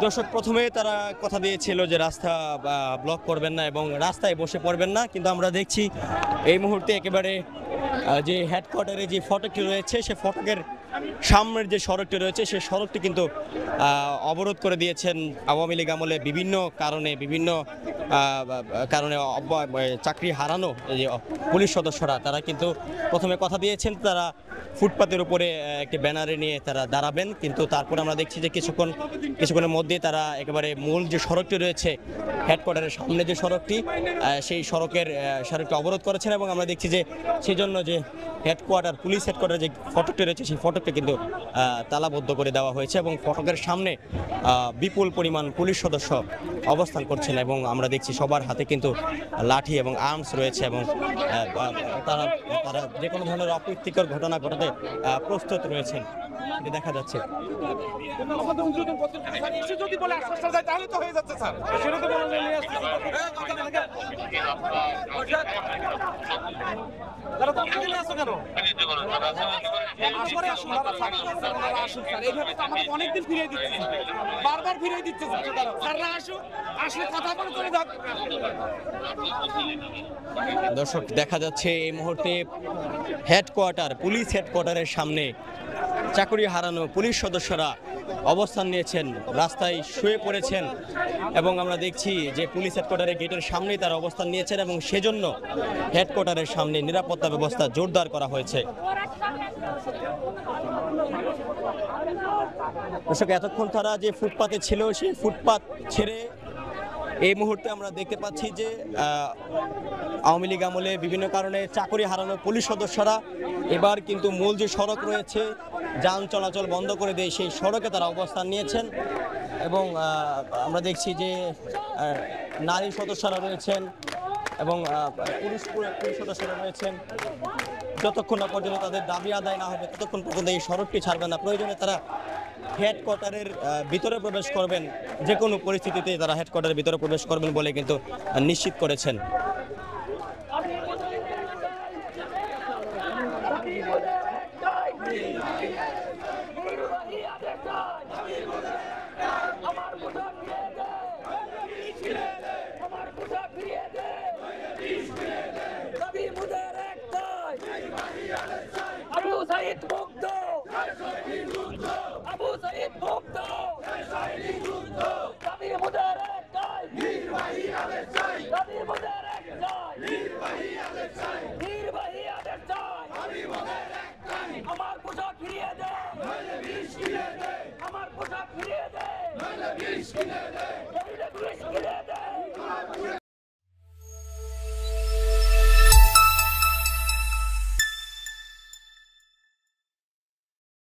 দর্শক প্রথমে তারা কথা দিয়েছিল যে রাস্তা ব্লক করবেন না এবং রাস্তায় বসে পড়বেন না, কিন্তু আমরা দেখছি এই মুহূর্তে একেবারে যে হেডকোয়ার্টারে যে ফটকটি রয়েছে সে ফটকের সামনের যে সড়কটি রয়েছে সেই সড়কটি কিন্তু অবরোধ করে দিয়েছেন আওয়ামী লীগ আমলে বিভিন্ন কারণে চাকরি হারানো যে পুলিশ সদস্যরা তারা কিন্তু প্রথমে কথা দিয়েছেন তারা ফুটপাতের উপরে একটি ব্যানারে নিয়ে তারা দাঁড়াবেন, কিন্তু তারপর আমরা দেখছি যে কিছুক্ষণের মধ্যে তারা একেবারে মূল যে সড়কটি রয়েছে হেডকোয়ার্টারের সামনে যে সড়কটি সেই সড়কটি অবরোধ করেছেন এবং আমরা দেখছি যে সেই জন্য যে পুলিশ হেডকোয়ার্টার যে ফটকটি রয়েছে সেই ফটকটি কিন্তু তালাবদ্ধ করে দেওয়া হয়েছে এবং ফটকের সামনে বিপুল পরিমাণ পুলিশ সদস্য অবস্থান করছেন এবং আমরা দেখছি সবার হাতে কিন্তু লাঠি এবং আর্মস রয়েছে এবং তারা যে কোনো ধরনের অপ্রীতিকর ঘটনা ঘটাতে প্রস্তুত রয়েছেন, এটা দেখা যাচ্ছে। অনেকদিন ফিরিয়ে দিচ্ছে, বারবার ফিরিয়ে দিচ্ছে, দর্শক দেখা যাচ্ছে এই মুহূর্তে পুলিশ হেডকোয়ার্টারের সামনে চাকরি হারানো পুলিশ সদস্যরা অবস্থান নিয়েছেন, রাস্তায় শুয়ে পড়েছেন এবং আমরা দেখছি যে পুলিশ হেডকোয়ার্টারের গেটের সামনেই তারা অবস্থান নিয়েছেন এবং সেজন্য হেডকোয়ার্টারের সামনে নিরাপত্তা ব্যবস্থা জোরদার করা হয়েছে। দর্শক এতক্ষণ তারা যে ফুটপাতে ছিল সেই ফুটপাত ছেড়ে এই মুহূর্তে আমরা দেখতে পাচ্ছি যে আওয়ামী লীগ আমলে বিভিন্ন কারণে চাকরি হারানো পুলিশ সদস্যরা এবার কিন্তু মূল যে সড়ক রয়েছে যান চলাচল বন্ধ করে দিয়ে সেই সড়কে তারা অবস্থান নিয়েছেন এবং আমরা দেখছি যে নারী সদস্যরা রয়েছেন এবং পুলিশ সদস্যরা রয়েছেন। যতক্ষণ না পর্যন্ত তাদের দাবি আদায় না হবে ততক্ষণ পর্যন্ত এই সড়কটি ছাড়বেন না, প্রয়োজনে তারা হেডকোয়ার্টারের ভিতরে প্রবেশ করবেন, যে কোনো পরিস্থিতিতে তারা হেডকোয়ার্টারের ভিতরে প্রবেশ করবেন বলে কিন্তু নিশ্চিত করেছেন। আমার পোশাক ফিরিয়ে দে, আমার পোশাক ফিরিয়ে দে,